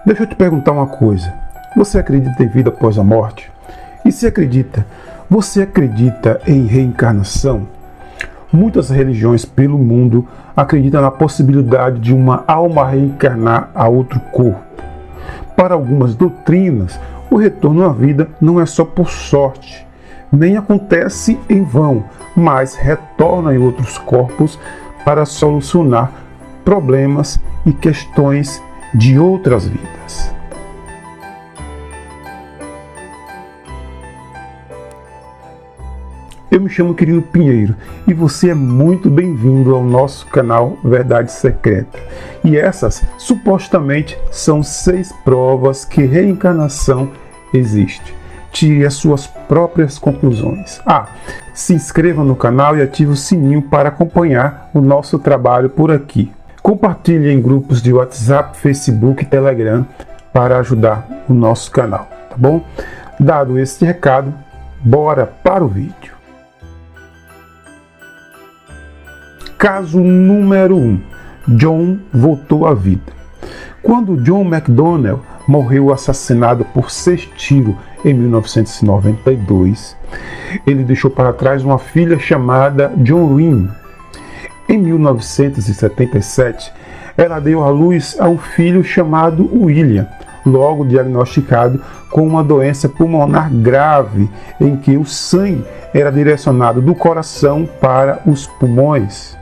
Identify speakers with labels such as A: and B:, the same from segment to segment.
A: Deixa eu te perguntar uma coisa. Você acredita em vida após a morte? E se acredita, você acredita em reencarnação? Muitas religiões pelo mundo acreditam na possibilidade de uma alma reencarnar a outro corpo. Para algumas doutrinas, o retorno à vida não é só por sorte, nem acontece em vão, mas retorna em outros corpos para solucionar problemas e questões de outras vidas. Eu me chamo Quirino Pinheiro e você é muito bem-vindo ao nosso canal Verdade Secreta. E essas, supostamente, são 6 provas que reencarnação existe. Tire as suas próprias conclusões. Se inscreva no canal e ative o sininho para acompanhar o nosso trabalho por aqui. Compartilhe em grupos de WhatsApp, Facebook e Telegram para ajudar o nosso canal, tá bom? Dado este recado, bora para o vídeo. Caso número 1. John voltou à vida. Quando John McDonnell morreu assassinado por 6 tiros em 1992, ele deixou para trás uma filha chamada John Wynne. Em 1977, ela deu à luz a um filho chamado William, logo diagnosticado com uma doença pulmonar grave, em que o sangue era direcionado do coração para os pulmões.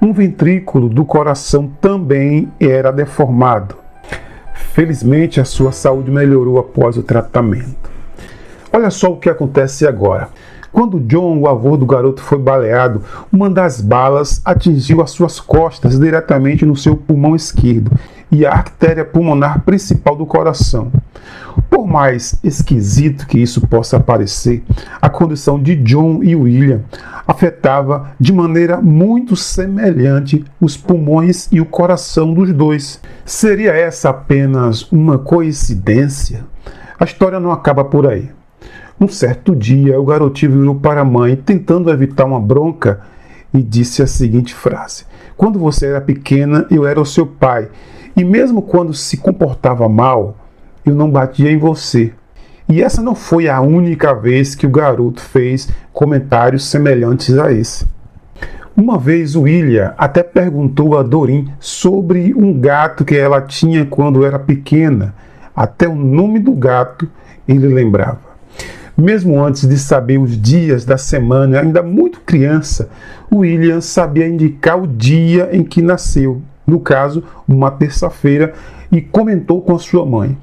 A: Um ventrículo do coração também era deformado. Felizmente, a sua saúde melhorou após o tratamento. Olha só o que acontece agora. Quando John, o avô do garoto, foi baleado, uma das balas atingiu as suas costas diretamente no seu pulmão esquerdo e a artéria pulmonar principal do coração. Por mais esquisito que isso possa parecer, a condição de John e William afetava de maneira muito semelhante os pulmões e o coração dos dois. Seria essa apenas uma coincidência? A história não acaba por aí. Um certo dia, o garotinho virou para a mãe, tentando evitar uma bronca, e disse a seguinte frase: "Quando você era pequena, eu era o seu pai, e mesmo quando se comportava mal, eu não batia em você." E essa não foi a única vez que o garoto fez comentários semelhantes a esse. Uma vez, William até perguntou a Doreen sobre um gato que ela tinha quando era pequena. Até o nome do gato ele lembrava. Mesmo antes de saber os dias da semana, ainda muito criança, William sabia indicar o dia em que nasceu, no caso, uma terça-feira, e comentou com a sua mãe: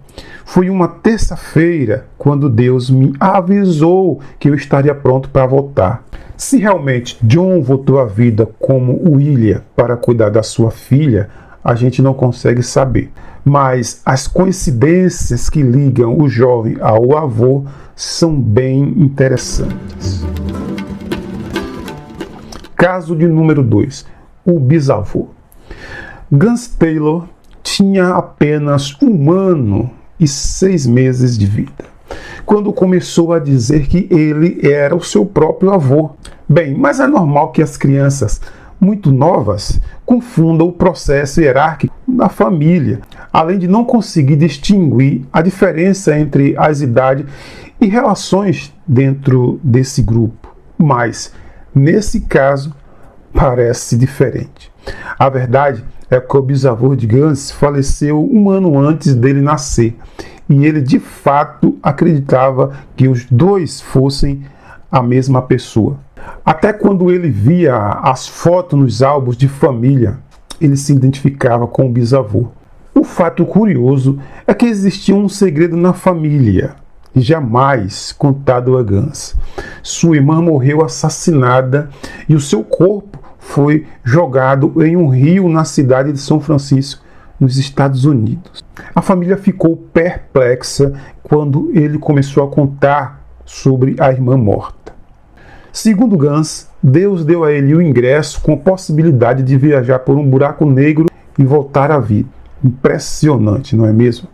A: "Foi uma terça-feira quando Deus me avisou que eu estaria pronto para voltar." Se realmente John voltou à vida como William para cuidar da sua filha, a gente não consegue saber. Mas as coincidências que ligam o jovem ao avô são bem interessantes. Caso de número 2. O bisavô. Gus Taylor tinha apenas 1 ano e 6 meses de vida, quando começou a dizer que ele era o seu próprio avô. Bem, mas é normal que as crianças muito novas confundam o processo hierárquico da família, além de não conseguir distinguir a diferença entre as idades e relações dentro desse grupo. Mas, nesse caso, parece diferente. A verdade é que o bisavô de Gus faleceu 1 ano antes dele nascer, e ele de fato acreditava que os dois fossem a mesma pessoa. Até quando ele via as fotos nos álbuns de família, ele se identificava com o bisavô. O fato curioso é que existia um segredo na família, jamais contado a Gus. Sua irmã morreu assassinada e o seu corpo foi jogado em um rio na cidade de São Francisco, nos Estados Unidos. A família ficou perplexa quando ele começou a contar sobre a irmã morta. Segundo Gus, Deus deu a ele o ingresso com a possibilidade de viajar por um buraco negro e voltar à vida. Impressionante, não é mesmo?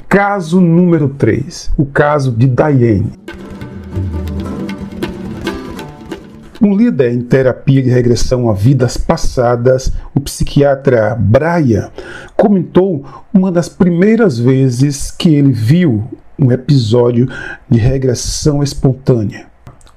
A: Caso número 3. O caso de Diane. Um líder em terapia de regressão a vidas passadas, o psiquiatra Brian, comentou uma das primeiras vezes que ele viu um episódio de regressão espontânea,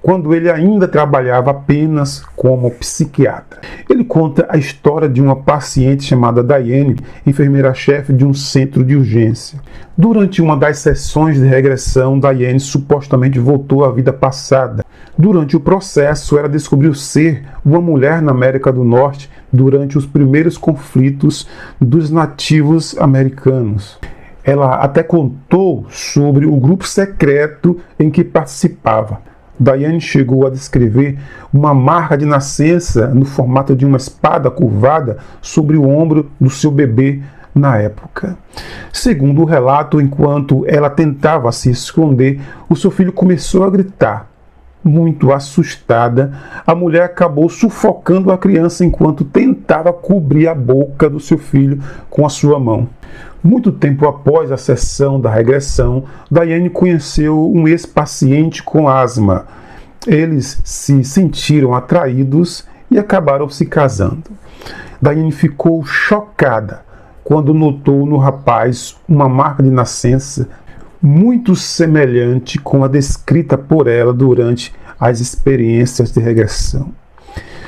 A: quando ele ainda trabalhava apenas como psiquiatra. Ele conta a história de uma paciente chamada Diane, enfermeira-chefe de um centro de urgência. Durante uma das sessões de regressão, Diane supostamente voltou à vida passada. Durante o processo, ela descobriu ser uma mulher na América do Norte durante os primeiros conflitos dos nativos americanos. Ela até contou sobre o grupo secreto em que participava. Diane chegou a descrever uma marca de nascença no formato de uma espada curvada sobre o ombro do seu bebê na época. Segundo o relato, enquanto ela tentava se esconder, o seu filho começou a gritar. Muito assustada, a mulher acabou sufocando a criança enquanto tentava cobrir a boca do seu filho com a sua mão. Muito tempo após a sessão da regressão, Diane conheceu um ex-paciente com asma. Eles se sentiram atraídos e acabaram se casando. Diane ficou chocada quando notou no rapaz uma marca de nascença muito semelhante com a descrita por ela durante as experiências de regressão.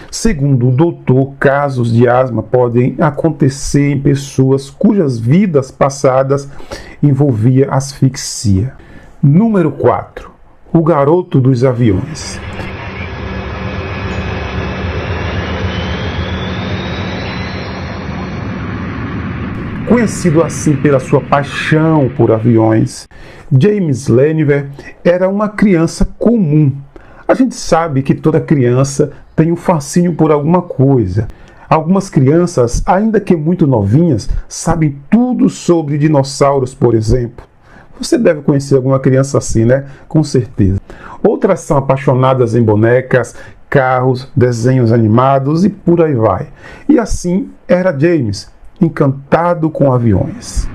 A: Segundo o doutor, casos de asma podem acontecer em pessoas cujas vidas passadas envolvia asfixia. Número 4. O garoto dos aviões. Conhecido assim pela sua paixão por aviões, James Lanier era uma criança comum. A gente sabe que toda criança tem um fascínio por alguma coisa. Algumas crianças, ainda que muito novinhas, sabem tudo sobre dinossauros, por exemplo. Você deve conhecer alguma criança assim, né? Com certeza. Outras são apaixonadas em bonecas, carros, desenhos animados e por aí vai. E assim era James, encantado com aviões.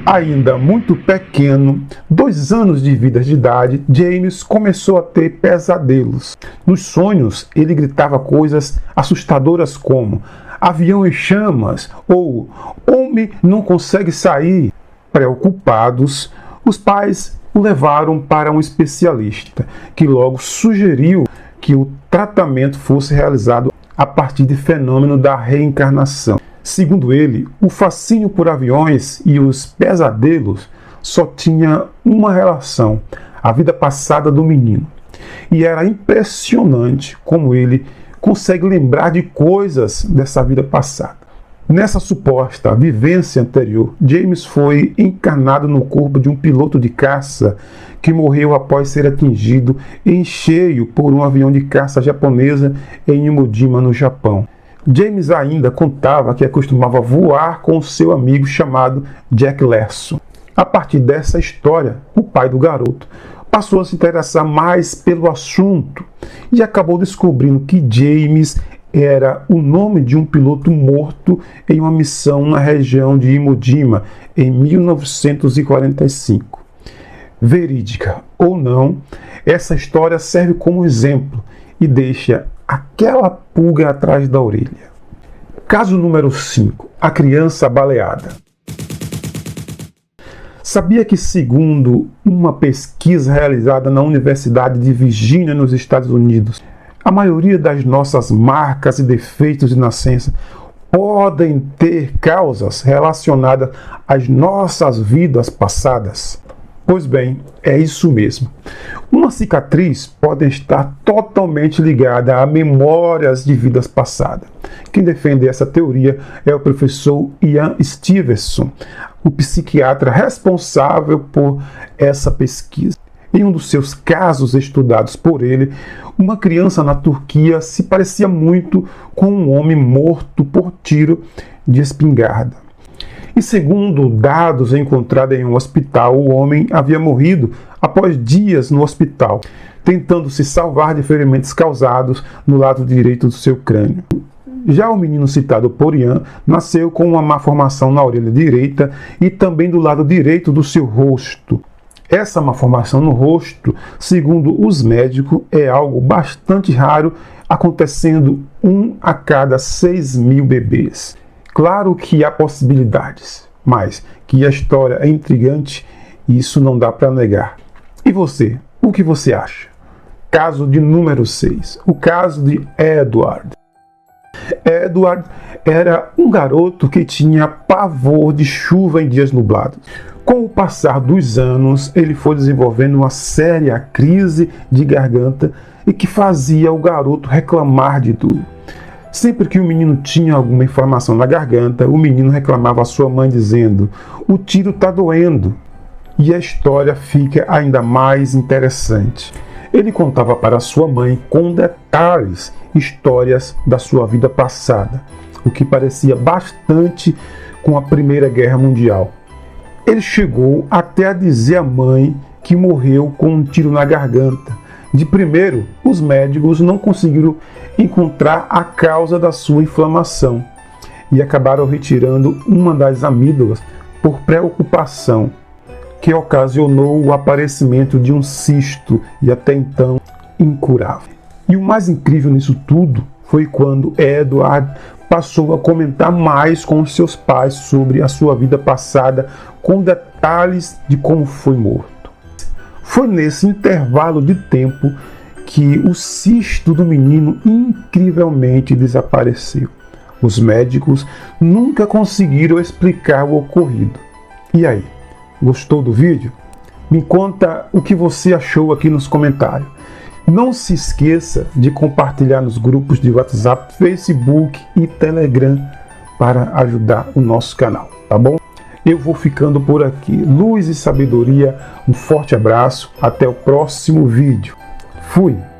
A: Ainda muito pequeno, 2 anos de vida de idade, James começou a ter pesadelos. Nos sonhos, ele gritava coisas assustadoras como avião em chamas ou homem não consegue sair. Preocupados, os pais o levaram para um especialista, que logo sugeriu que o tratamento fosse realizado a partir de fenômeno da reencarnação. Segundo ele, o fascínio por aviões e os pesadelos só tinha uma relação, a vida passada do menino. E era impressionante como ele consegue lembrar de coisas dessa vida passada. Nessa suposta vivência anterior, James foi encarnado no corpo de um piloto de caça que morreu após ser atingido em cheio por um avião de caça japonesa em Imojima, no Japão. James ainda contava que costumava voar com seu amigo chamado Jack Larson. A partir dessa história, o pai do garoto passou a se interessar mais pelo assunto e acabou descobrindo que James era o nome de um piloto morto em uma missão na região de Imojima em 1945. Verídica ou não, essa história serve como exemplo e deixa aquela pulga atrás da orelha. Caso número 5. A criança baleada. Sabia que, segundo uma pesquisa realizada na Universidade de Virgínia, nos Estados Unidos, a maioria das nossas marcas e defeitos de nascença podem ter causas relacionadas às nossas vidas passadas? Pois bem, é isso mesmo. Uma cicatriz pode estar totalmente ligada a memórias de vidas passadas. Quem defende essa teoria é o professor Ian Stevenson, o psiquiatra responsável por essa pesquisa. Em um dos seus casos estudados por ele, uma criança na Turquia se parecia muito com um homem morto por tiro de espingarda. E segundo dados encontrados em um hospital, o homem havia morrido após dias no hospital, tentando se salvar de ferimentos causados no lado direito do seu crânio. Já o menino citado por Ian nasceu com uma malformação na orelha direita e também do lado direito do seu rosto. Essa malformação no rosto, segundo os médicos, é algo bastante raro, acontecendo 1 a cada 6.000 bebês. Claro que há possibilidades, mas que a história é intrigante, isso não dá para negar. E você, o que você acha? Caso de número 6, o caso de Edward. Edward era um garoto que tinha pavor de chuva em dias nublados. Com o passar dos anos, ele foi desenvolvendo uma séria crise de garganta e que fazia o garoto reclamar de tudo. Sempre que o menino tinha alguma inflamação na garganta, o menino reclamava à sua mãe dizendo: "O tiro está doendo." E a história fica ainda mais interessante. Ele contava para sua mãe com detalhes histórias da sua vida passada, o que parecia bastante com a Primeira Guerra Mundial. Ele chegou até a dizer à mãe que morreu com um tiro na garganta. De primeiro, os médicos não conseguiram encontrar a causa da sua inflamação e acabaram retirando uma das amígdalas por preocupação, que ocasionou o aparecimento de um cisto e até então incurável. E o mais incrível nisso tudo foi quando Edward passou a comentar mais com seus pais sobre a sua vida passada, com detalhes de como foi morto. Foi nesse intervalo de tempo que o cisto do menino incrivelmente desapareceu. Os médicos nunca conseguiram explicar o ocorrido. E aí, gostou do vídeo? Me conta o que você achou aqui nos comentários. Não se esqueça de compartilhar nos grupos de WhatsApp, Facebook e Telegram para ajudar o nosso canal, tá bom? Eu vou ficando por aqui. Luz e sabedoria, um forte abraço, até o próximo vídeo. Fui!